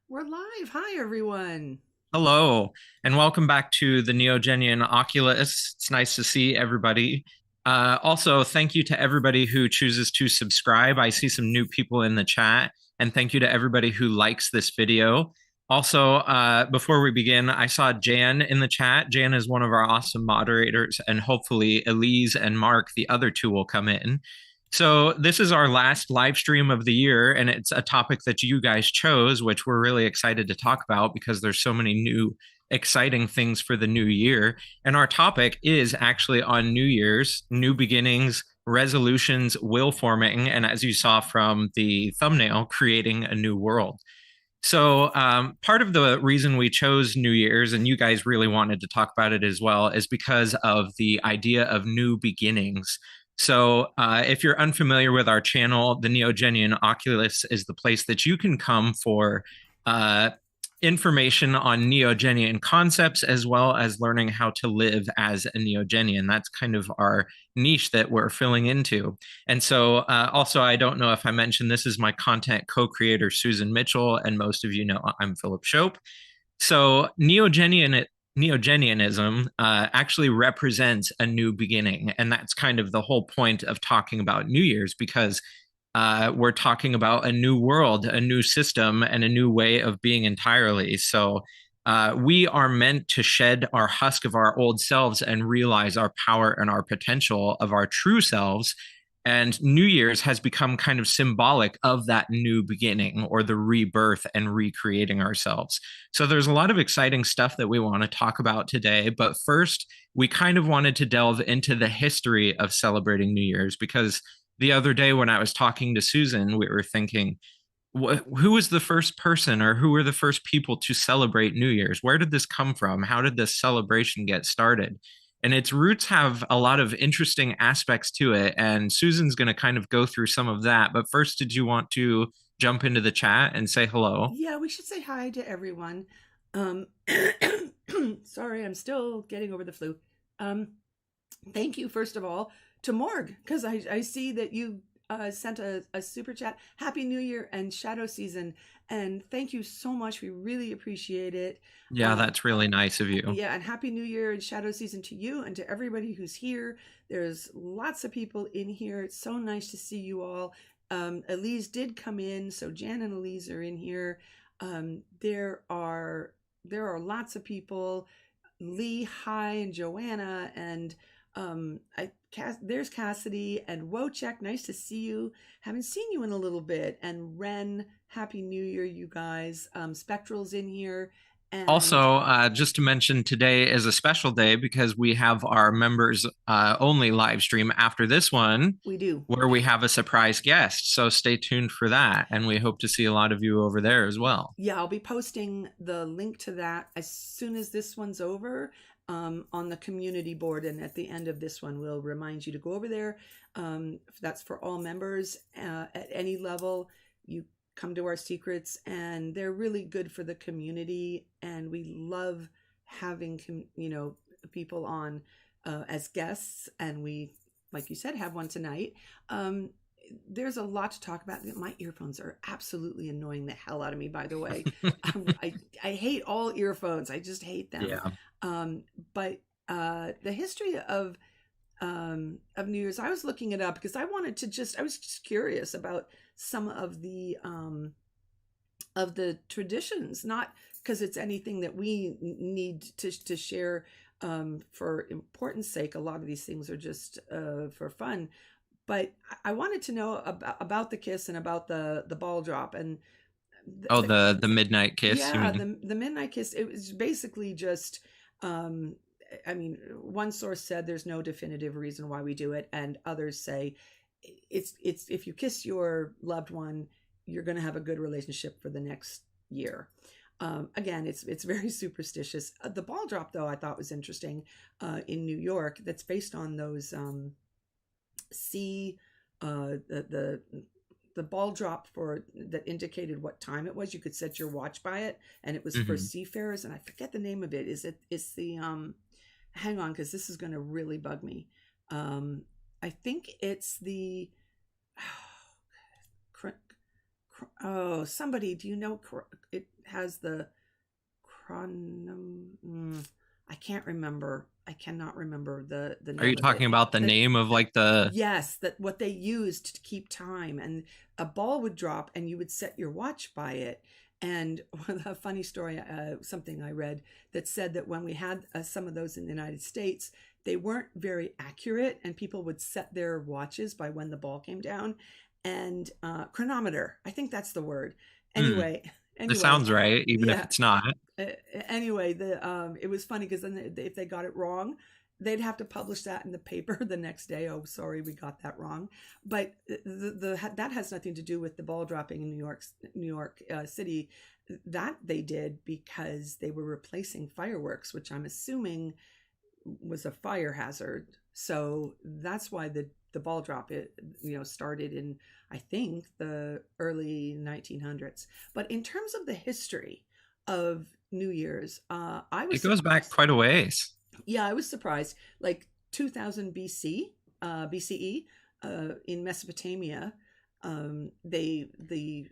We're live. Hi, everyone. Hello, and welcome back to the Neogenian Oculus. It's nice to see everybody. Also, thank you to everybody who chooses to subscribe. I see some new people in the chat, and thank you to everybody who likes this video. Also, before we begin, I saw Jan in the chat. Jan is one of our awesome moderators, and hopefully Elise and Mark, the other two, will come in. So this is our last live stream of the year, and it's a topic that you guys chose, which we're really excited to talk about because there's so many new exciting things for the new year. And our topic is actually on New Year's, new beginnings, resolutions, will forming, and as you saw from the thumbnail, creating a new world. So, part of the reason we chose New Year's, and you guys really wanted to talk about it as well, is because of the idea of new beginnings. So, if you're unfamiliar with our channel, the Neogenian Oculus is the place that you can come for uh, information on Neogenian concepts as well as learning how to live as a Neogenian. That's kind of our niche that we're filling into. And so, also, I don't know if I mentioned this is my content co creator, Susan Mitchell, and most of you know I'm Philip Shope. So, Neogenianism actually represents a new beginning. And that's kind of the whole point of talking about New Year's because we're talking about a new world, a new system, and a new way of being entirely. So, we are meant to shed our husk of our old selves and realize our power and our potential of our true selves. And New Year's has become kind of symbolic of that new beginning or the rebirth and recreating ourselves. So there's a lot of exciting stuff that we want to talk about today. But first, we kind of wanted to delve into the history of celebrating New Year's because the other day when I was talking to Susan, we were thinking, who was the first person or who were the first people to celebrate New Year's? Where did this come from? How did this celebration get started? And its roots have a lot of interesting aspects to it. And Susan's going to kind of go through some of that. But first, did you want to jump into the chat and say hello? Yeah, we should say hi to everyone. Um, sorry, I'm still getting over the flu. Um, Thank you, first of all, to Morg, because I see that you sent a super chat. Happy New Year and Shadow Season. And thank you so much. We really appreciate it. Yeah, Um, that's really nice of you. yeah, and Happy New Year and Shadow Season to you and to everybody who's here. There's lots of people in here. It's so nice to see you all. Elise did come in, so Jan and Elise are in here. There are lots of people. Lee, hi, and Joanna, and there's Cassidy and Wojciech. Nice to see you. Haven't seen you in a little bit. And Ren, Happy New Year, you guys. Spectral's in here, and Also, just to mention, today is a special day because we have our members only live stream after this one, we do. where we have a surprise guest. So stay tuned for that. And we hope to see a lot of you over there as well. Yeah, I'll be posting the link to that as soon as this one's over, on the community board. And at the end of this one, we'll remind you to go over there. That's for all members at any level. You come to our secrets, and they're really good for the community. And we love having, people on as guests. And we, like you said, have one tonight. There's a lot to talk about. My earphones are absolutely annoying the hell out of me, by the way. I hate all earphones. I just hate them. Yeah. But the history of New Year's, I was looking it up because I was just curious about some of the traditions, not because it's anything that we need to share for importance sake. A lot of these things are just for fun, but I wanted to know about the kiss and about the ball drop and Oh, the the midnight kiss, you yeah, mean? the midnight kiss. It was basically just um I mean, one source said there's no definitive reason why we do it, and others say it's if you kiss your loved one, you're going to have a good relationship for the next year. Again, it's very superstitious. The ball drop, though, I thought was interesting, in New York. That's based on those sea the ball drop for that indicated what time it was. You could set your watch by it, and it was for Hmm. seafarers. And I forget the name of it. It's the hang on, because this is going to really bug me. I think it's the Oh, somebody, do you know it has the chronom? I can't remember. I cannot remember the Are you name of talking it. about the That name of like the Yes, that what they used to keep time, and a ball would drop, and you would set your watch by it. And a funny story, something I read that said that when we had some of those in the United States, they weren't very accurate, and people would set their watches by when the ball came down. And chronometer, I think that's the word. hmm, Anyway, this anyway, sounds right, even if yeah. it's not. uh, Anyway, the it was funny because then if they got it wrong, they'd have to publish that in the paper the next day. Oh, sorry, we got that wrong. But that has nothing to do with the ball dropping in New York City. That they did because they were replacing fireworks, which I'm assuming was a fire hazard. So that's why the ball drop started in, I think, the early 1900s. But in terms of the history of New Year's, I was It goes back surprised. quite a ways. Yeah, I was surprised. Like 2000 BCE, in Mesopotamia, they the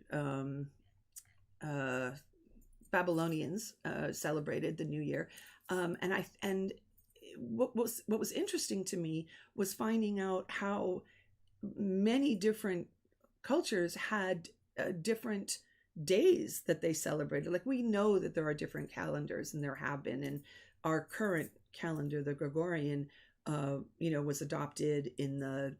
uh, Babylonians celebrated the New Year, and what was interesting to me was finding out how many different cultures had different days that they celebrated. Like, we know that there are different calendars, and there have been, and our current calendar, the Gregorian, was adopted in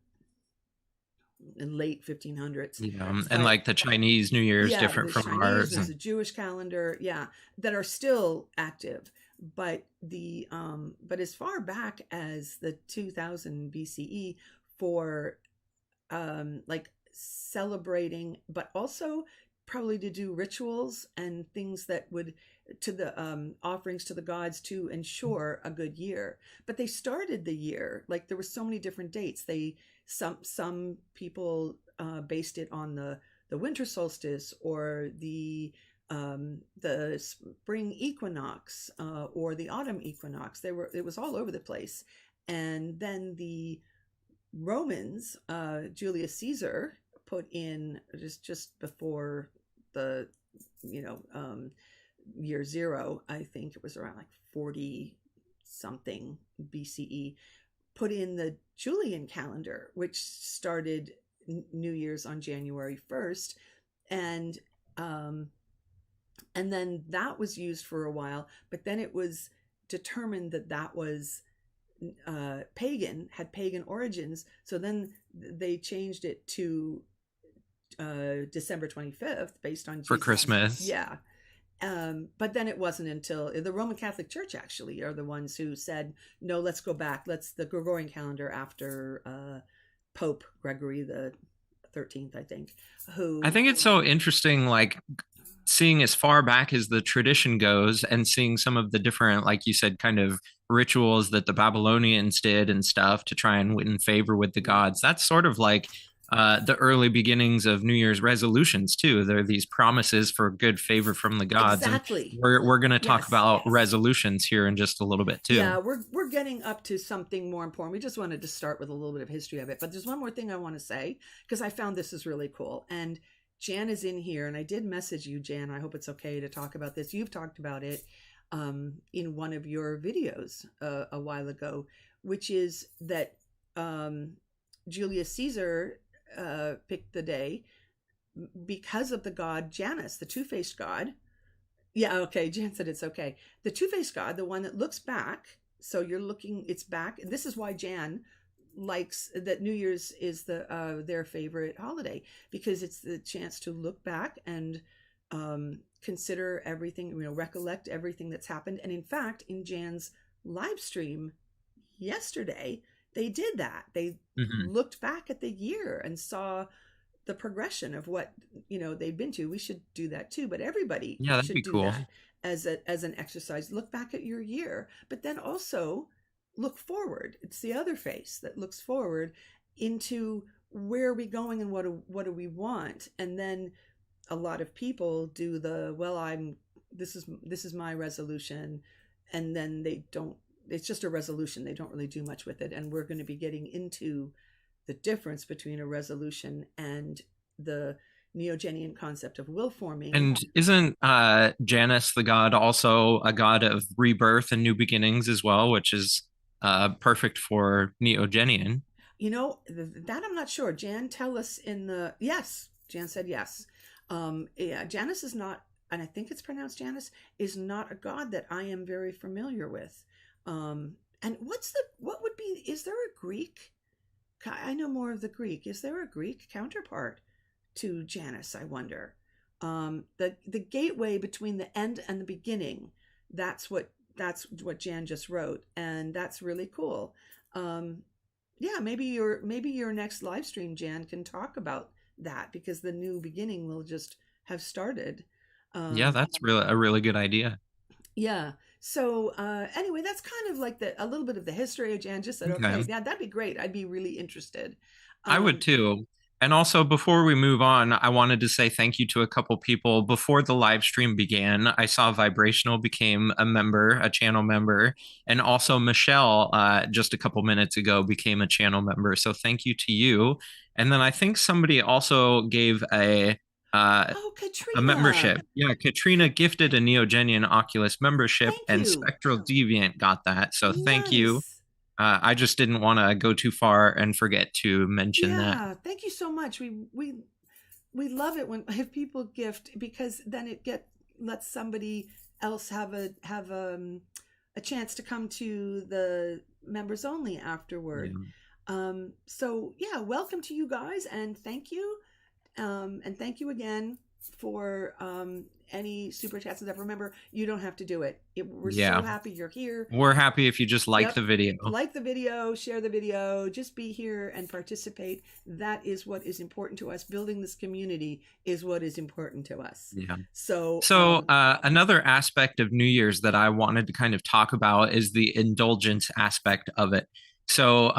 late 1500s. Yeah, and But like the Chinese New Year is yeah, different there's from Chinese, ours. there's And a Jewish calendar, yeah, that are still active. But as far back as the 2000 BCE, for like celebrating, but also probably to do rituals and things that would, to the offerings to the gods, to ensure a good year. But they started the year, like, there were so many different dates. Some people based it on the winter solstice, or the spring equinox, or the autumn equinox. It was all over the place. And then the Romans, Julius Caesar put in, just before the you know year zero. I think it was around like 40 something BCE. Put in the Julian calendar, which started New Year's on January 1st, and um, and then that was used for a while. But then it was determined that that was had pagan origins. So then they changed it to December 25th, based on for Jesus. Christmas. Yeah. But then it wasn't until the Roman Catholic Church actually are the ones who said, no, let's go back. Let's the Gregorian calendar, after Pope Gregory the 13th, I think, I who. think it's so interesting, like seeing as far back as the tradition goes and seeing some of the different, like you said, kind of rituals that the Babylonians did and stuff to try and win favor with the gods. That's sort of like the early beginnings of New Year's resolutions too. There are these promises for good favor from the gods, and Exactly. we're going to talk Yes. about resolutions here in just a little bit too. Yeah, we're getting up to something more important. We just wanted to start with a little bit of history of it. But there's one more thing I want to say, because I found this is really cool. And Jan is in here, and I did message you, Jan. I hope it's okay to talk about this. You've talked about it in one of your videos a while ago, which is that Julius Caesar picked the day because of the god Janus, the two-faced god. Yeah, okay. Jan said it's okay. The two-faced god, the one that looks back. So you're looking, it's back. And this is why Jan likes that New Year's is their favorite holiday, because it's the chance to look back and consider everything, recollect everything that's happened. And in fact, in Jan's live stream yesterday, they did that. They Mhm. looked back at the year and saw the progression of what they've been to. We should do that too, but everybody Yeah, that'd should be do cool. that as an exercise. Look back at your year, but then also look forward. It's the other face that looks forward into where are we going, and what do we want. And then a lot of people do the, well, this is my resolution, and then they don't. It's just a resolution. They don't really do much with it. And we're going to be getting into the difference between a resolution and the Neogenian concept of will forming. And isn't Janus the god also a god of rebirth and new beginnings as well, which is perfect for Neogenian? That I'm not sure. Jan tell us in the yes. Jan said yes. Yeah, Janus is not, and I think it's pronounced Janus, is not a god that I am very familiar with. And what would be? Is there a Greek? I know more of the Greek. Is there a Greek counterpart to Janus? I wonder. The gateway between the end and the beginning. That's what Jan just wrote, and that's really cool. Um, yeah, maybe your next live stream, Jan, can talk about that because the new beginning will just have started. Yeah, Um, that's really a really good idea. yeah. So anyway, that's kind of like a little bit of the history of Jan. Just said, okay, Okay. yeah, that'd be great. I'd be really interested. I would Um, too. And also, before we move on, I wanted to say thank you to a couple people. Before the live stream began, I saw Vibrational became a member, a channel member, and also Michelle, just a couple minutes ago, became a channel member. So thank you to you. And then I think somebody also gave uh, oh, a Katrina, membership. Yeah, Katrina gifted a Neogenian Oculus membership, thank and you. Spectral Deviant got that. So thank you. Nice. I just didn't want to go too far and forget to mention that. Yeah, thank you so much. We love it when if people gift because then it get lets somebody else have a chance to come to the members only afterward. Yeah. So yeah, welcome to you guys and thank you. And thank you again for any super chats and stuff. Remember, you don't have to do it. We're so Yeah. happy you're here. We're happy if you just like Yep. the video. Like the video, share the video, just be here and participate. That is what is important to us. Building this community is what is important to us. Yeah. So, So, another aspect of New Year's that I wanted to kind of talk about is the indulgence aspect of it. So,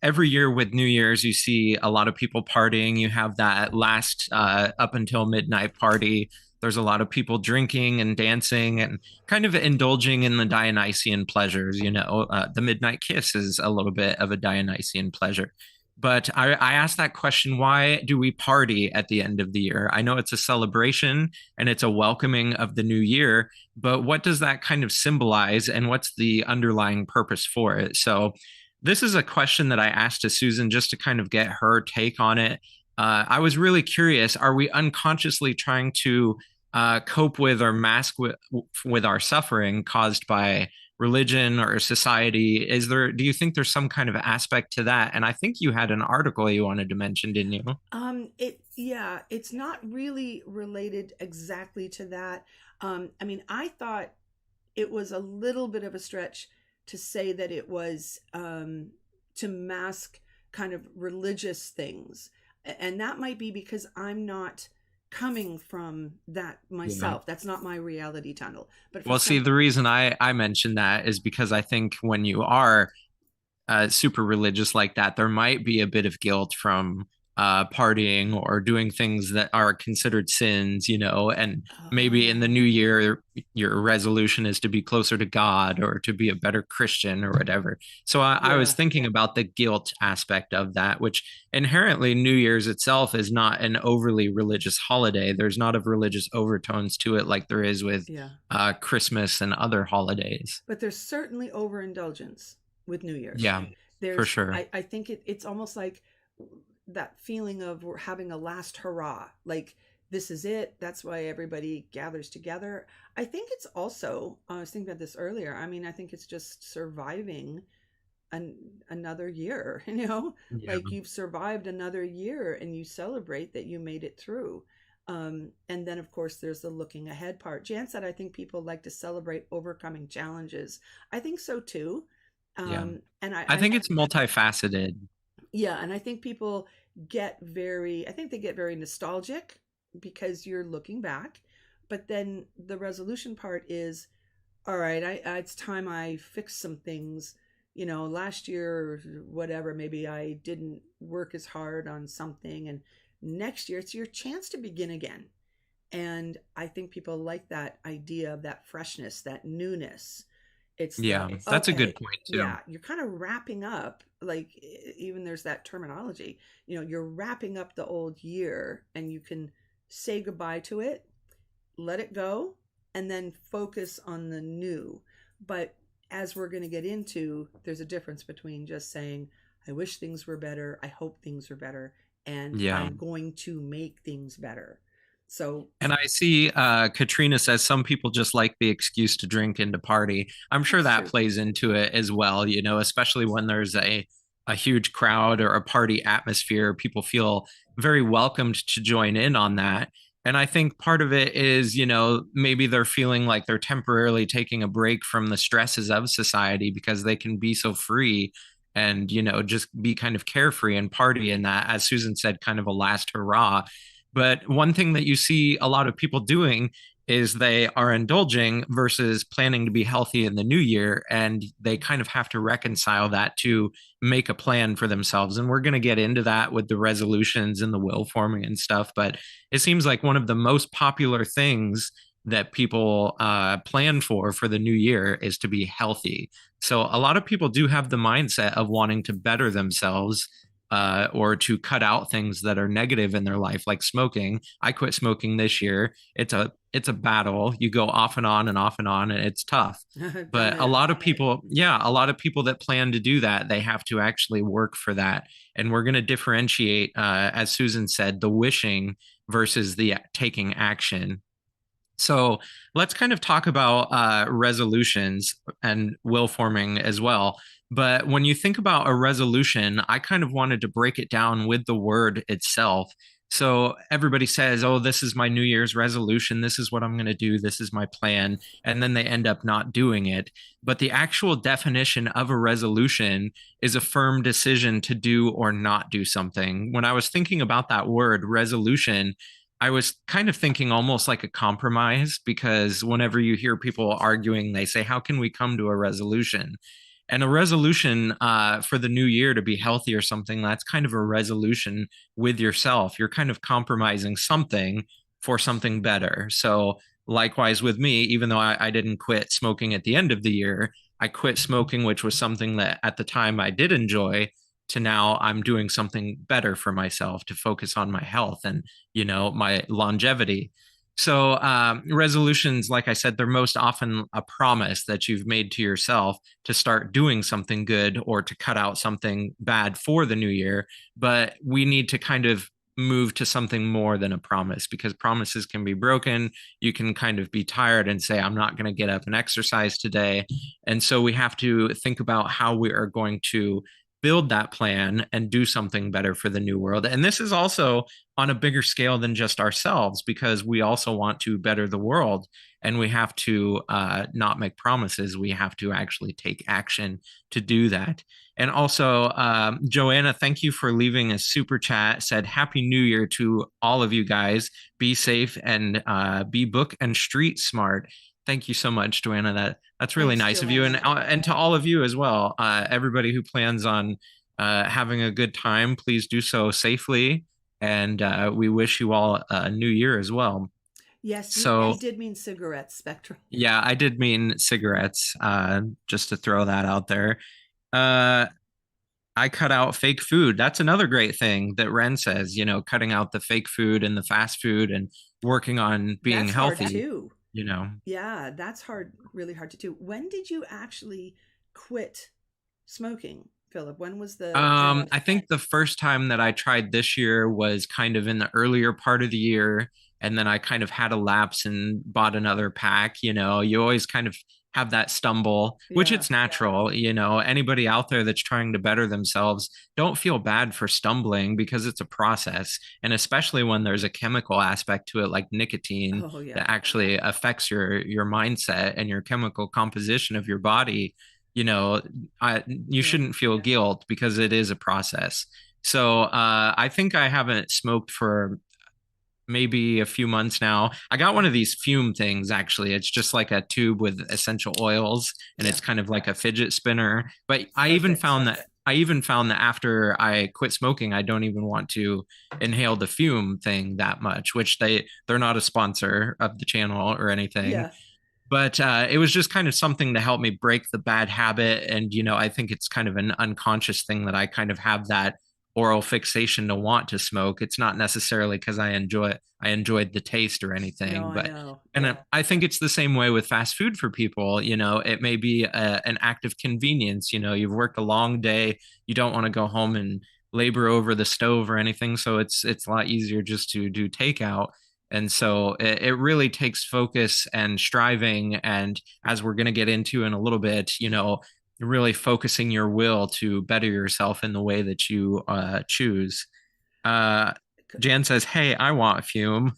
every year with New Year's, you see a lot of people partying. You have that last up until midnight party. There's a lot of people drinking and dancing and kind of indulging in the Dionysian pleasures. The midnight kiss is a little bit of a Dionysian pleasure. But I asked that question, why do we party at the end of the year? I know it's a celebration and it's a welcoming of the new year, but what does that kind of symbolize and what's the underlying purpose for it? So, this is a question that I asked to Susan just to kind of get her take on it. I was really curious, are we unconsciously trying to cope with or mask with our suffering caused by religion or society? Do you think there's some kind of aspect to that? And I think you had an article you wanted to mention, didn't you? yeah, it's not really related exactly to that. I mean, I thought it was a little bit of a stretch to say that it was to mask kind of religious things. And that might be because I'm not coming from that Yeah. myself. That's not my reality tunnel. But for Well, see, some, the reason I mentioned that is because I think when you are super religious like that, there might be a bit of guilt from partying or doing things that are considered sins, and maybe in the new oh, year, your resolution is to be closer to God or to be a better Christian or whatever. So I was yeah, thinking about the guilt aspect of that, which inherently New Year's itself is not an overly religious holiday. There's not of religious overtones to it like there is with yeah. Christmas and other holidays. But there's certainly overindulgence with New Year's. Yeah, for There's, sure. I think it's almost like that feeling of we're having a last hurrah. Like, this is it. That's why everybody gathers together. I think it's also, I was thinking about this earlier. I mean, I think it's just surviving another year, Yeah. like you've survived another year and you celebrate that you made it through. And then, of course, there's the looking ahead part. Jan said, I think people like to celebrate overcoming challenges. I think so too. Yeah. And I think it's multifaceted. yeah, and I think people I think they get very nostalgic because you're looking back. But then the resolution part is, all right, it's time I fix some things. Last year, or whatever, maybe I didn't work as hard on something. And next year, it's your chance to begin again. And I think people like that idea of that freshness, that newness. It's Yeah, that's a good okay, point too. yeah, you're kind of wrapping up, like, even there's that terminology, you're wrapping up the old year and you can say goodbye to it, let it go, and then focus on the new. But as we're going to get into, there's a difference between just saying, I wish things were better, I hope things are better, and Yeah. I'm going to make things better. So And I see Katrina says some people just like the excuse to drink and to party. I'm sure that's that true. plays into it as well, especially when there's a huge crowd or a party atmosphere. People feel very welcomed to join in on that. And I think part of it is, maybe they're feeling like they're temporarily taking a break from the stresses of society because they can be so free and, just be kind of carefree and party in that, as Susan said, kind of a last hurrah. But one thing that you see a lot of people doing is they are indulging versus planning to be healthy in the new year. And they kind of have to reconcile that to make a plan for themselves. And we're going to get into that with the resolutions and the will forming and stuff. But it seems like one of the most popular things that people plan for the new year is to be healthy. So a lot of people do have the mindset of wanting to better themselves or to cut out things that are negative in their life, like smoking. I quit smoking this year. It's a battle. You go off and on and off and on, and it's tough. I've done But a it. lot of people, yeah, a lot of people that plan to do that, they have to actually work for that. And we're going to differentiate, as Susan said, the wishing versus the taking action. So let's kind of talk about resolutions and will forming as well. But when you think about a resolution, I kind of wanted to break it down with the word itself. So everybody says, oh, this is my New Year's resolution. This is what I'm going to do. This is my plan. And then they end up not doing it. But the actual definition of a resolution is a firm decision to do or not do something. When I was thinking about that word, resolution, I was kind of thinking almost like a compromise because whenever you hear people arguing, they say, how can we come to a resolution? And a resolution for the new year to be healthy or something, that's kind of a resolution with yourself. You're kind of compromising something for something better. So, likewise with me, even though I didn't quit smoking at the end of the year, I quit smoking, which was something that at the time I did enjoy, to now I'm doing something better for myself to focus on my health and my longevity. So resolutions, like I said, they're most often a promise that you've made to yourself to start doing something good or to cut out something bad for the new year. But we need to kind of move to something more than a promise because promises can be broken. You can kind of be tired and say, I'm not going to get up and exercise today. And so we have to think about how we are going to build that plan and do something better for the new world. And this is also on a bigger scale than just ourselves because we also want to better the world and we have to not make promises. We have to actually take action to do that. And also, Joanna, thank you for leaving a super chat. Said Happy New Year to all of you guys. Be safe and be book and street smart. Thank you so much, Joanna. That's really Thanks, nice of you, Joanna. and to all of you as well. Everybody who plans on having a good time, please do so safely, and we wish you all a new year as well. Yes, you So did mean cigarettes, Spectrum. yeah, I did mean cigarettes, just to throw that out there. Uh, I cut out fake food. That's another great thing that Ren says, cutting out the fake food and the fast food and working on being That's hard healthy, too. you know. Yeah, that's hard, really hard to do. When did you actually quit smoking, Philip? When was the I think the first time that I tried this year was kind of in the earlier part of the year, and then I kind of had a lapse and bought another pack. You always kind of have that stumble, which Yeah. it's natural. Anybody out there that's trying to better themselves, don't feel bad for stumbling because it's a process. And especially when there's a chemical aspect to it, like nicotine, Oh yeah. that actually affects your mindset and your chemical composition of your body. You know, you Yeah. shouldn't feel guilt because it is a process. So I think I haven't smoked for maybe a few months now. I got one of these fume things actually. It's just like a tube with essential oils and Yeah. it's kind of like a fidget spinner. But Perfect. I even found that after I quit smoking, I don't even want to inhale the fume thing that much, which they're not a sponsor of the channel or anything. Yeah. But it was just kind of something to help me break the bad habit. And, I think it's kind of an unconscious thing that I kind of have that oral fixation to want to smoke. It's not necessarily because I enjoyed the taste or No, anything, I but know. and Yeah. I think it's the same way with fast food for people. It may be an act of convenience. You've worked a long day, you don't want to go home and labor over the stove or anything, so it's a lot easier just to do takeout. And so it really takes focus and striving, and as we're going to get into in a little bit, really focusing your will to better yourself in the way that you choose. Uh, Jan says, "Hey, I want a fume."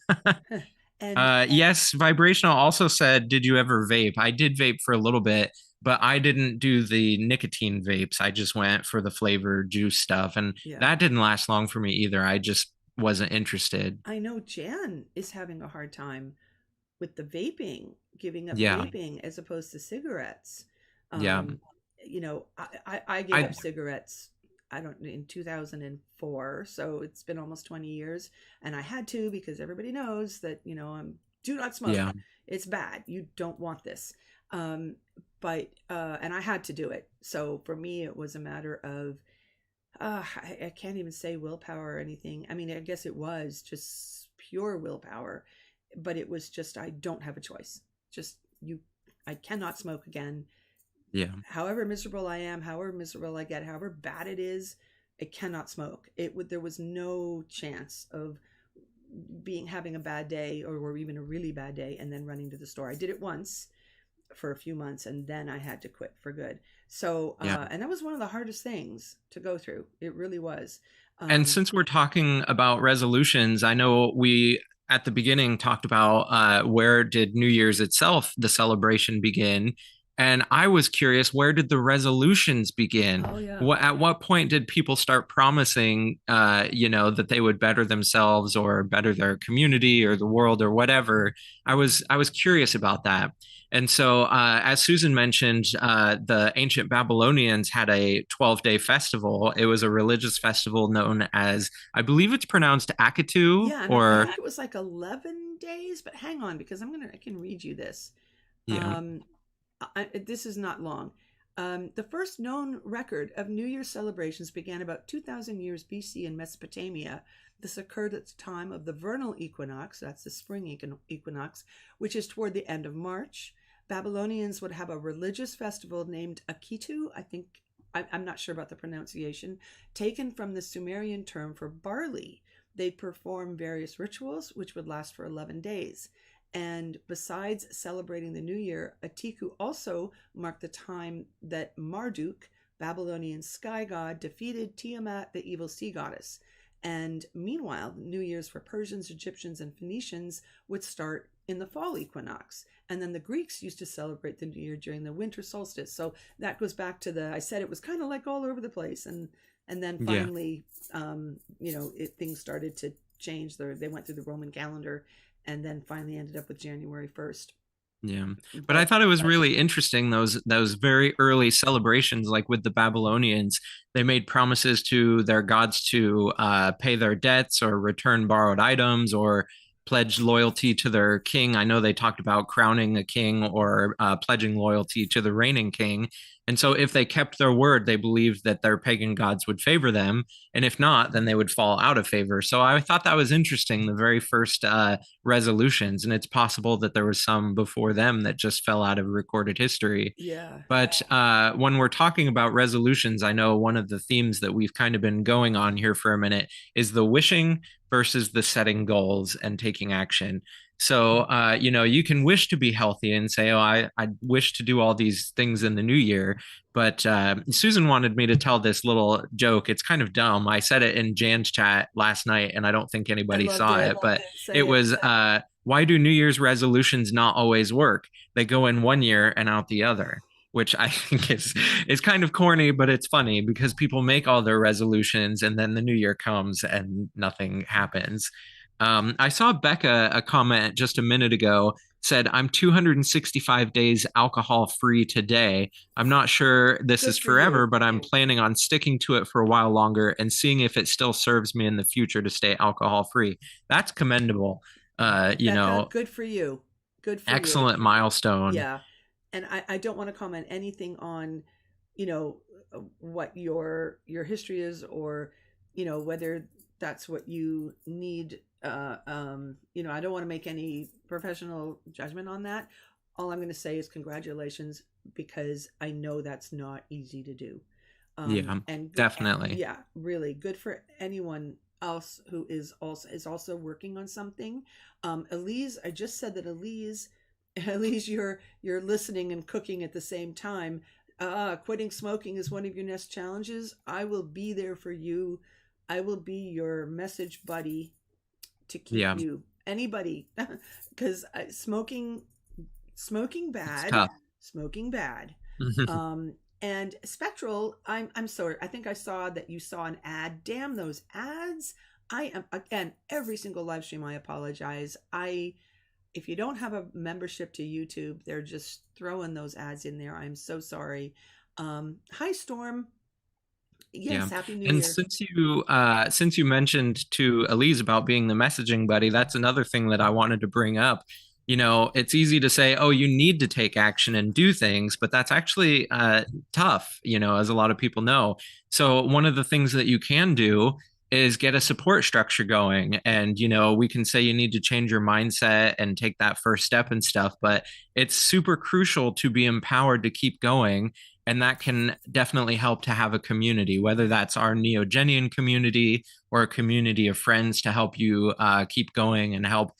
And Yes, Vibrational also said, "Did you ever vape?" I did vape for a little bit, but I didn't do the nicotine vapes. I just went for the flavored juice stuff, and yeah, that didn't last long for me either. I just wasn't interested. I know Jan is having a hard time with the vaping, giving up Yeah, vaping as opposed to cigarettes. yeah. Um, I gave I up cigarettes, I don't in 2004, so it's been almost 20 years, and I had to because everybody knows that, I'm do not smoke. yeah, It's bad. You don't want this. Um, but and I had to do it. So for me, it was a matter of I can't even say willpower or anything. I mean, I guess it was just pure willpower, but it was just I don't have a choice. Just you, I cannot smoke again. yeah. However miserable I am, however miserable I get, however bad it is, I cannot smoke. It would there was no chance of being having a bad day or even a really bad day and then running to the store. I did it once for a few months and then I had to quit for good. So, Yeah. and that was one of the hardest things to go through. It really was. And Um, since we're talking about resolutions, I know we at the beginning talked about where did New Year's itself, the celebration begin? And I was curious, where did the resolutions begin? oh yeah. At what point did people start promising, that they would better themselves or better their community or the world or whatever? I was curious about that. And so, as Susan mentioned, the ancient Babylonians had a 12-day festival. It was a religious festival known as, I believe it's pronounced Akitu, Yeah, and I or think it was like 11 days, but hang on because I can read you this. yeah, Um, this is not long. The first known record of New Year's celebrations began about 2,000 years BC in Mesopotamia. This occurred at the time of the vernal equinox, that's the spring equinox, which is toward the end of March. Babylonians would have a religious festival named Akitu. I'm not sure about the pronunciation, taken from the Sumerian term for barley. They'd perform various rituals, which would last for 11 days. And besides celebrating the new year, Atiku also marked the time that Marduk, Babylonian sky god, defeated Tiamat, the evil sea goddess. And meanwhile, New Year's for Persians, Egyptians, and Phoenicians would start in the fall equinox. And then the Greeks used to celebrate the New Year during the winter solstice. So that goes back to I said it was kind of like all over the place. And then yeah. finally, things started to change. They went through the Roman calendar and then finally ended up with January 1st. Yeah. But I But thought it was really interesting those very early celebrations, like with the Babylonians, they made promises to their gods to pay their debts or return borrowed items or pledge loyalty to their king. I know they talked about crowning a king or pledging loyalty to the reigning king. And so if they kept their word, they believed that their pagan gods would favor them. And if not, then they would fall out of favor. So I thought that was interesting, the very first resolutions, and it's possible that there was some before them that just fell out of recorded history. yeah, But when we're talking about resolutions, I know one of the themes that we've kind of been going on here for a minute is the wishing versus the setting goals and taking action. So, you can wish to be healthy and say, oh, I wish to do all these things in the new year. But Susan wanted me to tell this little joke. It's kind of dumb. I said it in Jan's chat last night, and I don't think I anybody loved saw it. it, but Say it it. was why do New Year's resolutions not always work? They go in one year and out the other, which I think is kind of corny, but it's funny because people make all their resolutions and then the new year comes and nothing happens. I saw Becca a comment just a minute ago said, I'm 265 days alcohol free today. I'm not sure this Good is for forever, you, but I'm planning on sticking to it for a while longer and seeing if it still serves me in the future to stay alcohol free. That's commendable. Becca. Good for you. Good for you. Excellent milestone. Yeah. And I don't want to comment anything on, what your history is or, whether that's what you need. I don't want to make any professional judgment on that. All I'm going to say is congratulations, because I know that's not easy to do. Yeah, And definitely. yeah, really good for anyone else who is also working on something. Elise, I just said that Elise, you're listening and cooking at the same time. Quitting smoking is one of your next challenges. I will be there for you. I will be your message buddy to keep Yeah, you, anybody, because smoking it's bad, tough. smoking bad. um and Spectral, I'm sorry, I think I saw that you saw an ad. Damn those ads. I am, again, every single live stream, I apologize. If you don't have a membership to YouTube, they're just throwing those ads in there. I'm so sorry. Hi Storm. Yes, Yeah. happy new And year. since you mentioned to Elise about being the messaging buddy, that's another thing that I wanted to bring up. It's easy to say, oh, you need to take action and do things, but that's actually tough, as a lot of people know. So one of the things that you can do is get a support structure going. And, we can say you need to change your mindset and take that first step and stuff, but it's super crucial to be empowered to keep going. And that can definitely help to have a community, whether that's our Neogenian community or a community of friends to help you keep going and help,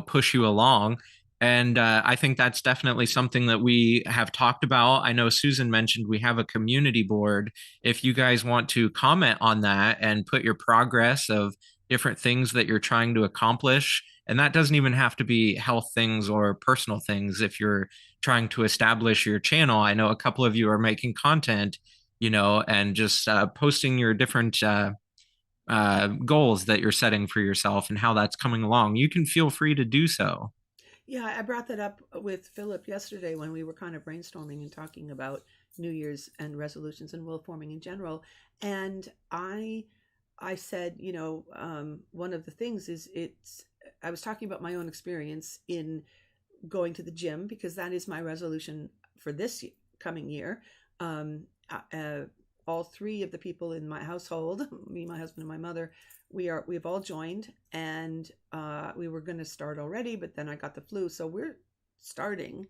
push you along. And I think that's definitely something that we have talked about. I know Susan mentioned we have a community board. If you guys want to comment on that and put your progress of different things that you're trying to accomplish, and that doesn't even have to be health things or personal things. If you're trying to establish your channel, I know a couple of you are making content, and just posting your different goals that you're setting for yourself and how that's coming along. You can feel free to do so. Yeah, I brought that up with Philip yesterday when we were kind of brainstorming and talking about New Year's and resolutions and will forming in general. And I said, one of the things is I was talking about my own experience in going to the gym, because that is my resolution for this coming year. Um, all three of the people in my household, me, my husband, and my mother, we've all joined, and we were going to start already, but then I got the flu, so we're starting,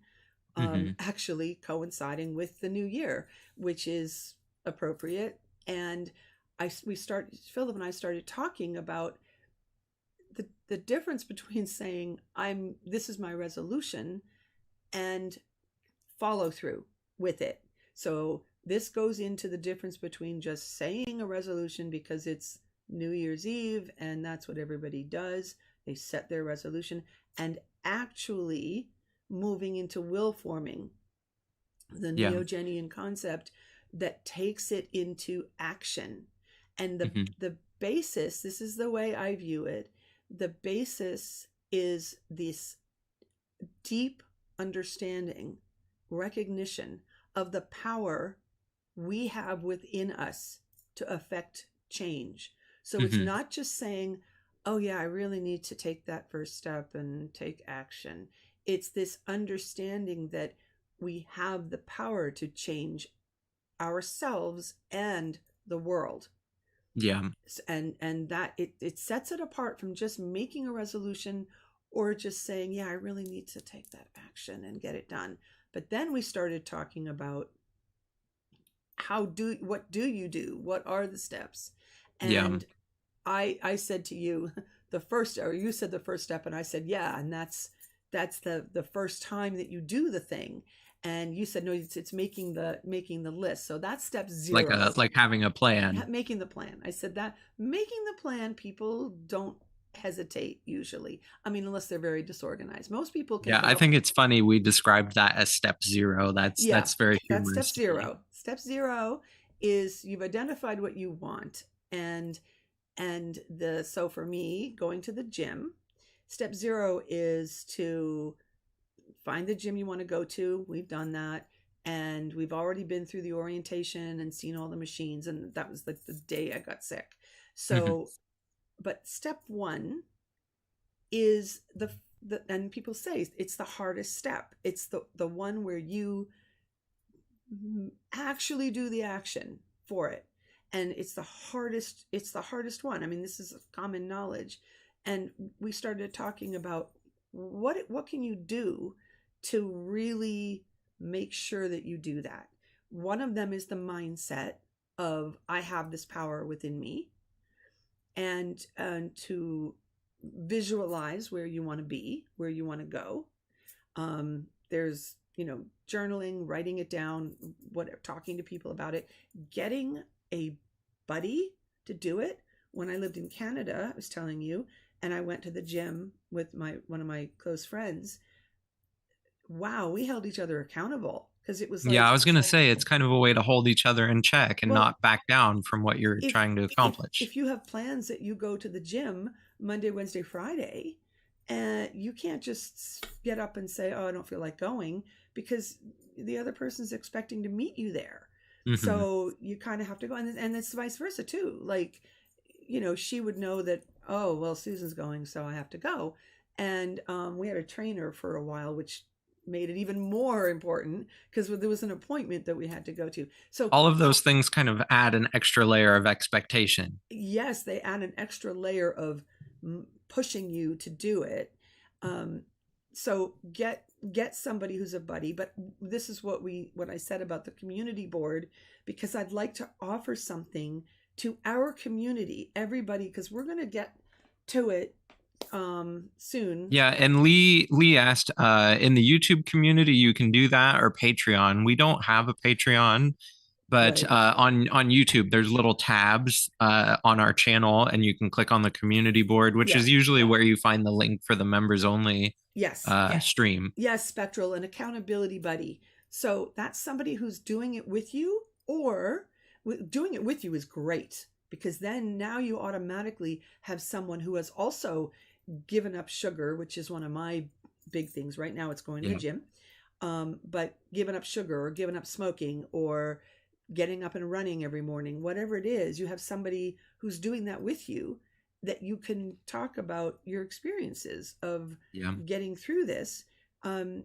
Mm-hmm. actually coinciding with the new year, which is appropriate. And Philip and I started talking about the difference between saying this is my resolution and follow through with it. So this goes into the difference between just saying a resolution because it's New Year's Eve and that's what everybody does. They set their resolution, and actually moving into will forming, the Yeah. Neogenian concept that takes it into action. And the Mm-hmm. the basis, this is the way I view it, the basis is this deep understanding, recognition of the power we have within us to affect change. So it's Mm-hmm. not just saying, oh, yeah, I really need to take that first step and take action. It's this understanding that we have the power to change ourselves and the world. Yeah. And that it sets it apart from just making a resolution or just saying, yeah, I really need to take that action and get it done. But then we started talking about what do you do, what are the steps. Yeah. And I said to you, you said the first step, and I said, yeah, and that's the first time that you do the thing. And you said, no, it's making the list. So that's step Like zero. having a plan. Making the plan. I said that making the plan, people don't hesitate usually. I mean, unless they're very disorganized. Most people can Yeah, come I up. think it's funny we described that as step zero. That's Yeah, that's very that's step humorous to me. zero. Step zero is you've identified what you want. And for me, going to the gym, step zero is to find the gym you want to go to. We've done that. And we've already been through the orientation and seen all the machines. And that was like the day I got sick. Mm-hmm. So, but step one is and people say it's the hardest step. It's the one where you actually do the action for it. and it's the hardest one. I mean, this is common knowledge. And we started talking about what can you do to really make sure that you do that. One of them is the mindset of I have this power within me, and to visualize where you want to be, where you want to go. There's journaling, writing it down, whatever, talking to people about it, getting a buddy to do it. When I lived in Canada, I was telling you, and I went to the gym with one of my close friends. Wow, we held each other accountable because it was Yeah, like, I was going to say it's kind of a way to hold each other in check and well, not back down from what you're if trying to if accomplish. if you have plans that you go to the gym Monday, Wednesday, Friday, and you can't just get up and say, "Oh, I don't feel like going," because the other person's expecting to meet you there. Hmm. So you kind of have to go, and it's vice versa too. Like, she would know that, oh, well, Susan's going, so I have to go. And we had a trainer for a while, which made it even more important because there was an appointment that we had to go to. So All of those things kind of add an extra layer of expectation. yes, they add an extra layer of pushing you to do it. Um, so get somebody who's a buddy. But this is what I said about the community board, because I'd like to offer something to our community, everybody, because we're going to get to it soon. Yeah, and Lee asked in the YouTube community you can do that, or Patreon. We don't have a Patreon, but Right. on YouTube there's little tabs on our channel, and you can click on the community board, which Yeah. is usually where you find the link for the members only Yes. stream. Yes, Spectral, an accountability buddy. So that's somebody who's doing it with you, or doing it with you is great, because then now you automatically have someone who has also given up sugar, which is one of my big things right now. It's going to the Yeah. gym, but given up sugar or given up smoking or getting up and running every morning, whatever it is, you have somebody who's doing that with you, that you can talk about your experiences of Yeah. getting through this. um,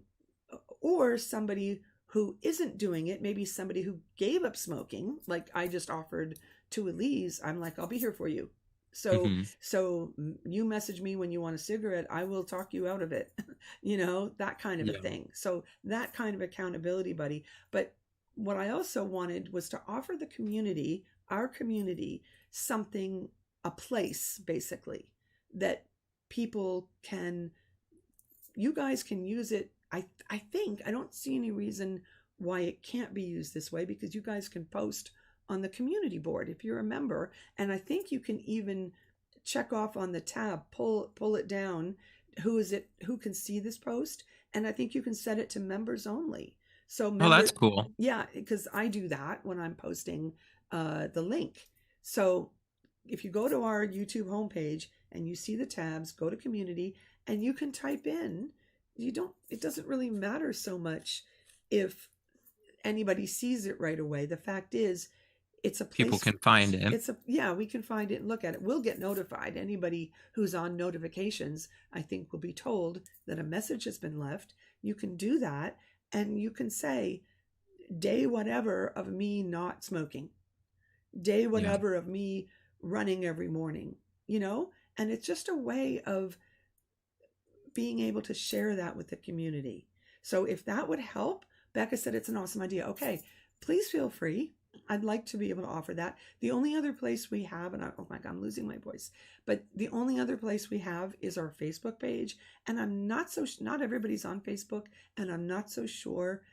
or somebody who isn't doing it, maybe somebody who gave up smoking, like I just offered to Elise. I'm like, I'll be here for you. So Hmm. so you message me when you want a cigarette, I will talk you out of it. That kind of a Yeah. thing. So that kind of accountability buddy. But what I also wanted was to offer the community, our community, something, a place basically, that people can, you guys can use it. I think I don't see any reason why it can't be used this way, because you guys can post on the community board if you're a member, and I think you can even check off on the tab, pull it down, who can see this post, and I think you can set it to members only. So Oh, member, that's cool. yeah, because I do that when I'm posting the link. So if you go to our YouTube homepage and you see the tabs, go to community, and you can type in, it doesn't really matter so much if anybody sees it right away. The fact is, it's a People place, can find it. yeah, we can find it and look at it. We'll get notified. Anybody who's on notifications, I think, will be told that a message has been left. You can do that, and you can say, day whatever of me not smoking, day Yeah. whatever of me running every morning, and it's just a way of being able to share that with the community. So if that would help, Becca said it's an awesome idea. Okay, please feel free. I'd like to be able to offer that. The only other place we have, and oh my God, I'm losing my voice, but the only other place we have is our Facebook page. And not everybody's on Facebook, and I'm not so sure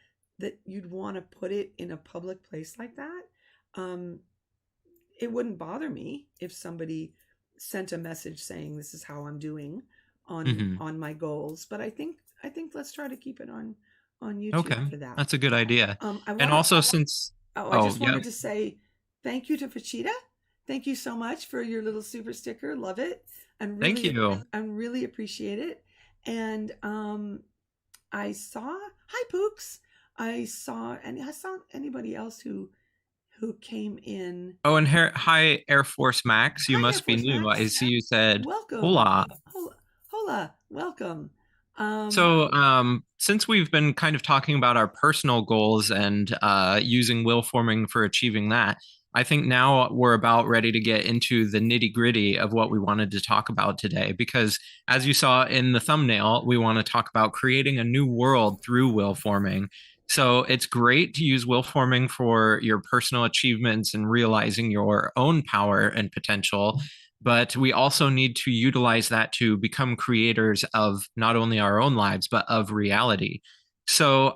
that you'd want to put it in a public place like that. Um, it wouldn't bother me if somebody sent a message saying this is how I'm doing on Hmm. my goals, but I think let's try to keep it on Okay, YouTube for that. that's a good idea. I And wanted also, since Oh, I oh just yeah, wanted to say thank you to Fachita. Thank you so much for your little super sticker. Love it, and thank you. really appreciate it. And I saw, hi Pooks. I saw anybody else who came in. Oh, and hi, Air Force Max. You Hi, Air must be Force new. I Max. see you said Welcome. hola. Hola, hola, welcome. Um, So, since we've been kind of talking about our personal goals and using will forming for achieving that, I think now we're about ready to get into the nitty gritty of what we wanted to talk about today. Because as you saw in the thumbnail, we want to talk about creating a new world through will forming. So it's great to use will forming for your personal achievements and realizing your own power and potential. But we also need to utilize that to become creators of not only our own lives, but of reality. So,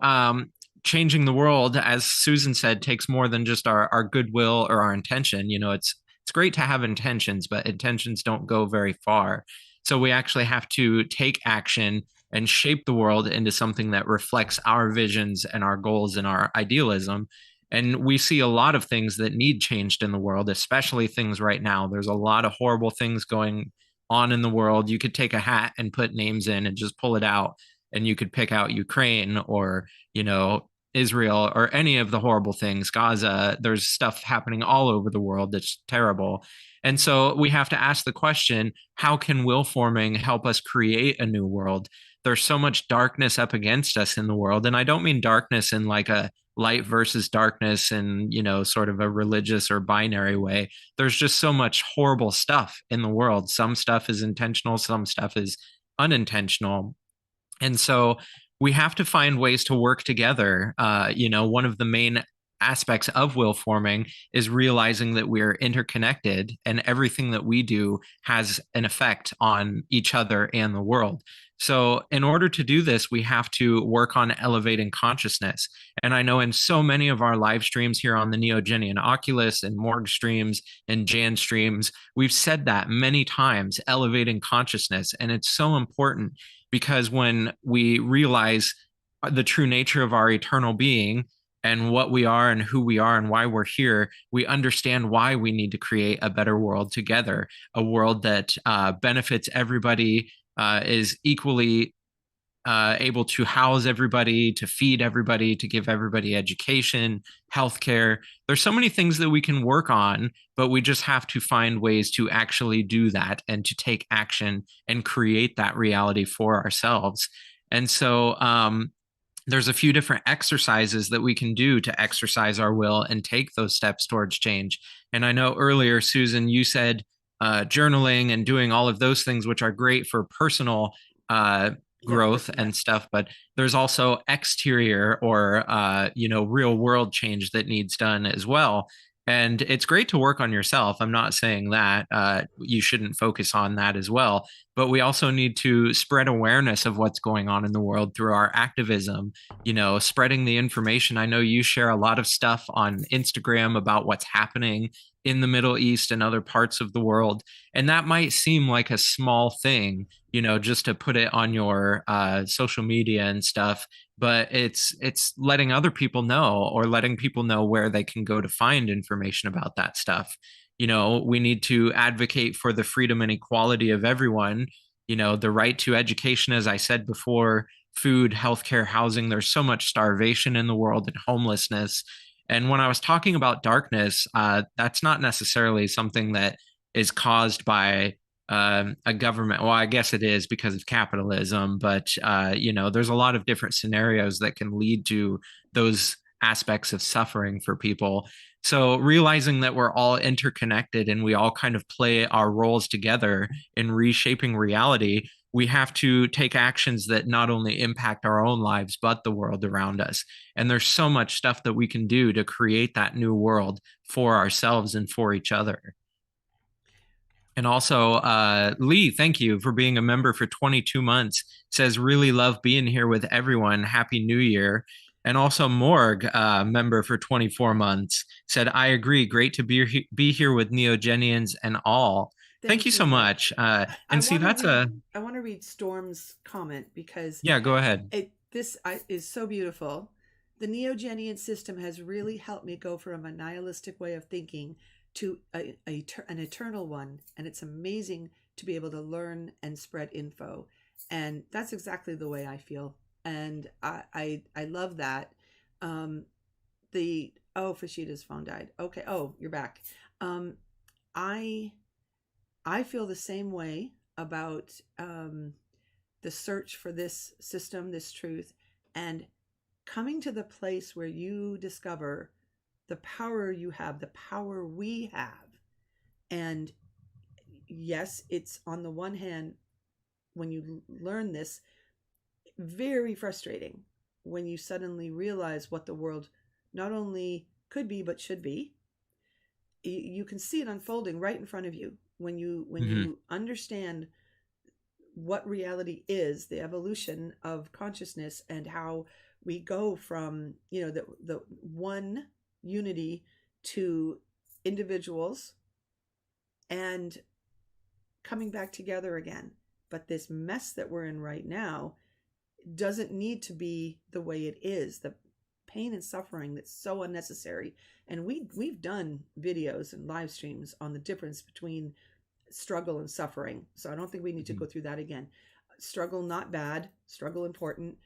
changing the world, as Susan said, takes more than just our goodwill or our intention. It's great to have intentions, but intentions don't go very far. So we actually have to take action and shape the world into something that reflects our visions and our goals and our idealism. And we see a lot of things that need changed in the world, especially things right now. There's a lot of horrible things going on in the world. You could take a hat and put names in and just pull it out, and you could pick out Ukraine or, Israel or any of the horrible things, Gaza. There's stuff happening all over the world that's terrible. And so we have to ask the question, how can will forming help us create a new world? There's so much darkness up against us in the world. And I don't mean darkness in like a light versus darkness and, sort of a religious or binary way. There's just so much horrible stuff in the world. Some stuff is intentional, some stuff is unintentional. And so we have to find ways to work together. One of the main aspects of will forming is realizing that we're interconnected and everything that we do has an effect on each other and the world. So, in order to do this, we have to work on elevating consciousness. And I know in so many of our live streams here on the Neogenian Oculus and Morg streams and Jan streams, we've said that many times, elevating consciousness. And it's so important because when we realize the true nature of our eternal being and what we are and who we are and why we're here, we understand why we need to create a better world together, a world that benefits everybody, is equally able to house everybody, to feed everybody, to give everybody education, healthcare. There's so many things that we can work on, but we just have to find ways to actually do that and to take action and create that reality for ourselves. And so, there's a few different exercises that we can do to exercise our will and take those steps towards change. And I know earlier, Susan, you said journaling and doing all of those things, which are great for personal growth and stuff, but there's also exterior or real world change that needs done as well. And it's great to work on yourself. I'm not saying that you shouldn't focus on that as well, but we also need to spread awareness of what's going on in the world through our activism, spreading the information. I know you share a lot of stuff on Instagram about what's happening in the Middle East and other parts of the world. And that might seem like a small thing, just to put it on your social media and stuff, but it's letting other people know or letting people know where they can go to find information about that stuff. We need to advocate for the freedom and equality of everyone, the right to education, as I said before, food, healthcare, housing. There's so much starvation in the world and homelessness. And when I was talking about darkness, that's not necessarily something that is caused by a government. Well, I guess it is because of capitalism, but there's a lot of different scenarios that can lead to those aspects of suffering for people. So realizing that we're all interconnected and we all kind of play our roles together in reshaping reality, we have to take actions that not only impact our own lives, but the world around us. And there's so much stuff that we can do to create that new world for ourselves and for each other. And also, Lee, thank you for being a member for 22 months. Says, really love being here with everyone. Happy New Year. And also, Morg, member for 24 months, said, I agree. Great to be here with Neogenians and all. Thank you so much. And see, that's I want to read Storm's comment because yeah, go ahead. This is so beautiful. The Neogenian system has really helped me go from a nihilistic way of thinking to an eternal one, and it's amazing to be able to learn and spread info. And that's exactly the way I feel, and I love that. Fashita's phone died. Okay. Oh, you're back. I I feel the same way about the search for this system, this truth, and coming to the place where you discover the power you have, the power we have. And yes, it's on the one hand, when you learn this, very frustrating when you suddenly realize what the world not only could be but should be. You can see it unfolding right in front of you when you understand what reality is, the evolution of consciousness, and how we go from, you know, the one unity to individuals and coming back together again. But this mess that we're in right now doesn't need to be the way it is. The pain and suffering that's so unnecessary. And we've done videos and live streams on the difference between struggle and suffering. So I don't think we need to go through that again. Struggle, not bad. Struggle, important.